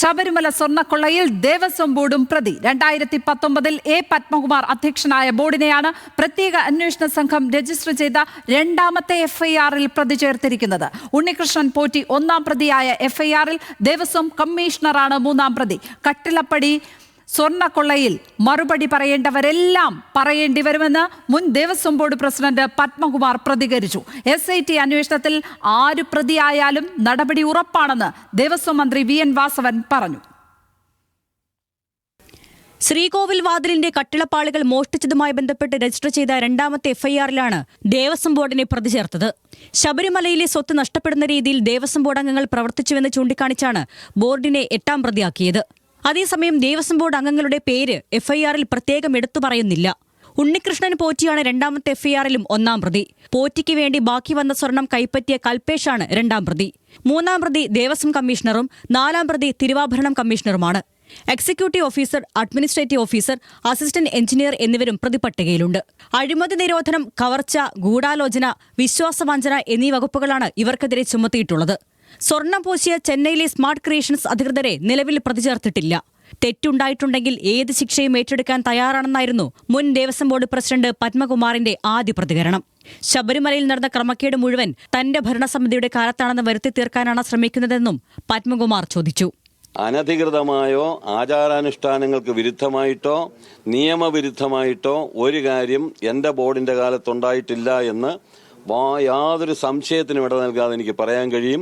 ശബരിമല സ്വർണ്ണക്കൊള്ളയിൽ ദേവസ്വം ബോർഡും പ്രതി. 2019 എ പത്മകുമാർ അധ്യക്ഷനായ ബോർഡിനെയാണ് പ്രത്യേക അന്വേഷണ സംഘം രജിസ്റ്റർ ചെയ്ത രണ്ടാമത്തെ എഫ്ഐആറിൽ പ്രതി ചേർത്തിരിക്കുന്നത്. ഉണ്ണികൃഷ്ണൻ പോറ്റി ഒന്നാം പ്രതിയായ എഫ്ഐആറിൽ ദേവസ്വം കമ്മീഷണറാണ് മൂന്നാം പ്രതി. കട്ടിളപ്പടി സ്വർണ്ണക്കൊള്ളയിൽ മറുപടി പറയേണ്ടവരെല്ലാം പറയേണ്ടി വരുമെന്ന് മുൻ ദേവസ്വം ബോർഡ് പ്രസിഡന്റ് പത്മകുമാർ പ്രതികരിച്ചു. SIT അന്വേഷണത്തിൽ ആര് പ്രതിയായാലും നടപടി ഉറപ്പാണെന്ന് ദേവസ്വം മന്ത്രി VN വാസവൻ പറഞ്ഞു. ശ്രീകോവിൽ വാതിലിന്റെ കട്ടിളപ്പാളികൾ മോഷ്ടിച്ചതുമായി ബന്ധപ്പെട്ട് രജിസ്റ്റർ ചെയ്ത രണ്ടാമത്തെ എഫ്ഐആറിലാണ് ദേവസ്വം ബോർഡിനെ പ്രതി ചേർത്തത്. ശബരിമലയിലെ സ്വത്ത് നഷ്ടപ്പെടുന്ന രീതിയിൽ ദേവസ്വം ബോർഡ് അംഗങ്ങൾ പ്രവർത്തിച്ചുവെന്ന് ചൂണ്ടിക്കാണിച്ചാണ് ബോർഡിനെ 8ാം പ്രതിയാക്കിയത്. അതേസമയം ദേവസ്വം ബോർഡ് അംഗങ്ങളുടെ പേര് എഫ്ഐആറിൽ പ്രത്യേകം എടുത്തു പറയുന്നില്ല. ഉണ്ണികൃഷ്ണൻ പോറ്റിയാണ് രണ്ടാമത്തെ എഫ്ഐആറിലും ഒന്നാം പ്രതി. പോറ്റിക്ക് വേണ്ടി ബാക്കി വന്ന സ്വർണം കൈപ്പറ്റിയ കൽപേഷാണ് രണ്ടാം പ്രതി. മൂന്നാം പ്രതി ദേവസ്വം കമ്മീഷണറും 4ാം പ്രതി തിരുവാഭരണം കമ്മീഷണറുമാണ്. Executive officer, administrative officer, assistant engineer എന്നിവരും പ്രതിപട്ടികയിലുണ്ട്. അഴിമതി നിരോധനം, കവർച്ച, ഗൂഢാലോചന, വിശ്വാസവഞ്ചന എന്നീ വകുപ്പുകളാണ് ഇവർക്കെതിരെ ചുമത്തിയിട്ടുള്ളത്. സ്വർണം പൂശിയ ചെന്നൈയിലെ സ്മാർട്ട് ക്രിയേഷൻസ് അധികൃതരെ നിലവിൽ പ്രതി ചേർത്തിട്ടില്ല. തെറ്റുണ്ടായിട്ടുണ്ടെങ്കിൽ ഏത് ശിക്ഷയും ഏറ്റെടുക്കാൻ തയ്യാറാണെന്നായിരുന്നു മുൻ ദേവസ്വം ബോർഡ് പ്രസിഡന്റ് പത്മകുമാറിന്റെ ആദ്യ പ്രതികരണം. ശബരിമലയിൽ നടന്ന ക്രമക്കേട് മുഴുവൻ തന്റെ ഭരണസമിതിയുടെ കാലത്താണെന്ന് വരുത്തി തീർക്കാനാണ് ശ്രമിക്കുന്നതെന്നും പത്മകുമാർ ചോദിച്ചു. അനധികൃതമായോ ആചാരാനുഷ്ഠാനങ്ങൾക്ക് വിരുദ്ധമായിട്ടോ നിയമവിരുദ്ധമായിട്ടോ ഒരു കാര്യം എന്റെ ബോർഡിന്റെ കാലത്തുണ്ടായിട്ടില്ല എന്ന് യാതൊരു സംശയത്തിനും ഇട നൽകാതെ എനിക്ക് പറയാൻ കഴിയും.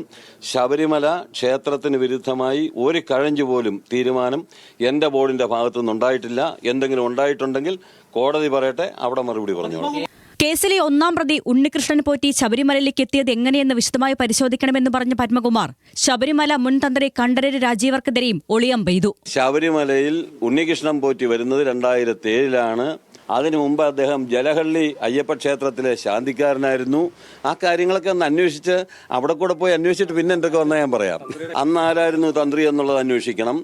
ശബരിമല ക്ഷേത്രത്തിന് വിരുദ്ധമായി ഒരു കഴഞ്ചു പോലും തീരുമാനം എന്റെ ബോർഡിന്റെ ഭാഗത്തുനിന്നുണ്ടായിട്ടില്ല. എന്തെങ്കിലും ഉണ്ടായിട്ടുണ്ടെങ്കിൽ കോടതി പറയട്ടെ, അവിടെ മറുപടി പറഞ്ഞോളൂ. കേസിലെ ഒന്നാം പ്രതി ഉണ്ണികൃഷ്ണൻ പോറ്റി ശബരിമലയിലേക്ക് എത്തിയത് എങ്ങനെയെന്ന് വിശദമായി പരിശോധിക്കണമെന്ന് പറഞ്ഞ പത്മകുമാർ ശബരിമല മുൻ തന്ത്രി കണ്ഠരര് രാജീവർക്കെതിരെയും ഒളിയം പെയ്തു. ശബരിമലയിൽ ഉണ്ണികൃഷ്ണൻ പോറ്റി വരുന്നത് 2007 അതിനു മുമ്പ് അദ്ദേഹം ജലഹള്ളി അയ്യപ്പ ക്ഷേത്രത്തിലെ ശാന്തിക്കാരനായിരുന്നു. ആ കാര്യങ്ങളൊക്കെ ഒന്ന് അന്വേഷിച്ച് അവിടെ കൂടെ പോയി അന്വേഷിച്ചിട്ട് പിന്നെ എന്തൊക്കെ വന്നാൽ ഞാൻ പറയാം. അന്ന് ആരായിരുന്നു തന്ത്രി എന്നുള്ളത് അന്വേഷിക്കണം.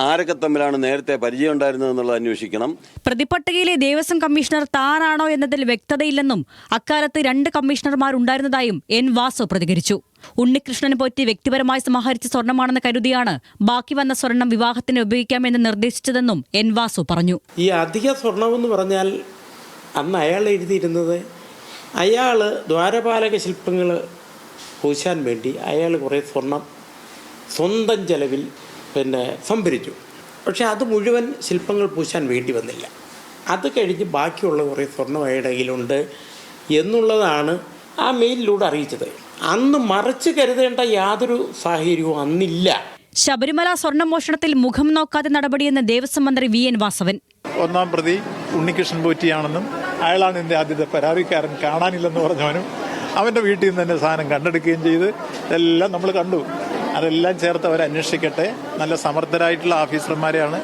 ആരൊക്കെ തമ്മിലാണ് നേരത്തെ പരിചയം ഉണ്ടായിരുന്നത് എന്നുള്ളത് അന്വേഷിക്കണം. പ്രതിപട്ടികയിലെ ദേവസ്വം കമ്മീഷണർ താനാണോ എന്നതിൽ വ്യക്തതയില്ലെന്നും അക്കാലത്ത് 2 കമ്മീഷണർമാരുണ്ടായിരുന്നതായും N വാസു പ്രതികരിച്ചു. ഉണ്ണികൃഷ്ണൻ പോറ്റി വ്യക്തിപരമായി സമാഹരിച്ച സ്വർണമാണെന്ന് കരുതിയാണ് ബാക്കി വന്ന സ്വർണം വിവാഹത്തിന് ഉപയോഗിക്കാമെന്ന് നിർദ്ദേശിച്ചതെന്നും N വാസു പറഞ്ഞു. ഈ അധിക സ്വർണമെന്ന് പറഞ്ഞാൽ അന്ന് അയാൾ എഴുതിയിരുന്നത് അയാൾ ദ്വാരപാലക ശില്പങ്ങൾ പൂശാൻ വേണ്ടി അയാൾ കുറേ സ്വർണം സ്വന്തം ചെലവിൽ സംഭരിച്ചു. പക്ഷെ അത് മുഴുവൻ ശില്പങ്ങൾ പൂശാൻ വേണ്ടി വന്നില്ല. അത് കഴിഞ്ഞ് ബാക്കിയുള്ള കുറേ സ്വർണം അയാളുടെ കയ്യിലുണ്ട് എന്നുള്ളതാണ് ആ മെയിലിലൂടെ അറിയിച്ചത്. അന്ന് മറിച്ച് കരുതേണ്ട യാതൊരു സാഹചര്യവും അന്നില്ല. ശബരിമല സ്വർണ്ണമോഷണത്തിൽ മുഖം നോക്കാതെ നടപടിയെന്ന് ദേവസ്വം മന്ത്രി VN വാസവൻ. ഒന്നാം പ്രതി ഉണ്ണികൃഷ്ണൻ പോറ്റിയാണെന്നും അയാളാണ് എൻ്റെ ആദ്യത്തെ പരാതിക്കാരൻ, കാണാനില്ലെന്ന് പറഞ്ഞവനും അവൻ്റെ വീട്ടിൽ നിന്ന് തന്നെ സാധനം കണ്ടെടുക്കുകയും ചെയ്ത് ഇതെല്ലാം നമ്മൾ കണ്ടു. അതെല്ലാം ചേർത്ത് അവർ അന്വേഷിക്കട്ടെ. നല്ല സമർത്ഥരായിട്ടുള്ള ഓഫീസർമാരെയാണ്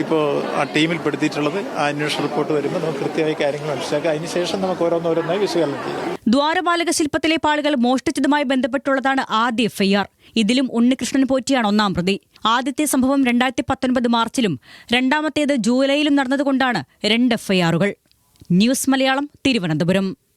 ഇപ്പോൾ ആ ടീമിൽ പെടുത്തിയിട്ടുള്ളത്. ആ അന്വേഷണ റിപ്പോർട്ട് വരുമ്പോൾ നമുക്ക് കൃത്യമായി കാര്യങ്ങൾ മനസ്സിലാക്കാം. അതിനുശേഷം നമുക്ക് ഓരോന്നോരോന്നായി വിശകലനം ചെയ്യാം. ദ്വാരപാലക ശില്പത്തിലെ പാളികൾ മോഷ്ടിച്ചതുമായി ബന്ധപ്പെട്ടുള്ളതാണ് ആദ്യ എഫ്ഐആർ. ഇതിലും ഉണ്ണികൃഷ്ണൻ പോറ്റിയാണ് ഒന്നാം പ്രതി. ആദ്യത്തെ സംഭവം 2019 മാർച്ചിലും രണ്ടാമത്തേത് ജൂലൈയിലും നടന്നതുകൊണ്ടാണ് 2 എഫ്ഐആറുകൾ. ന്യൂസ് മലയാളം, തിരുവനന്തപുരം.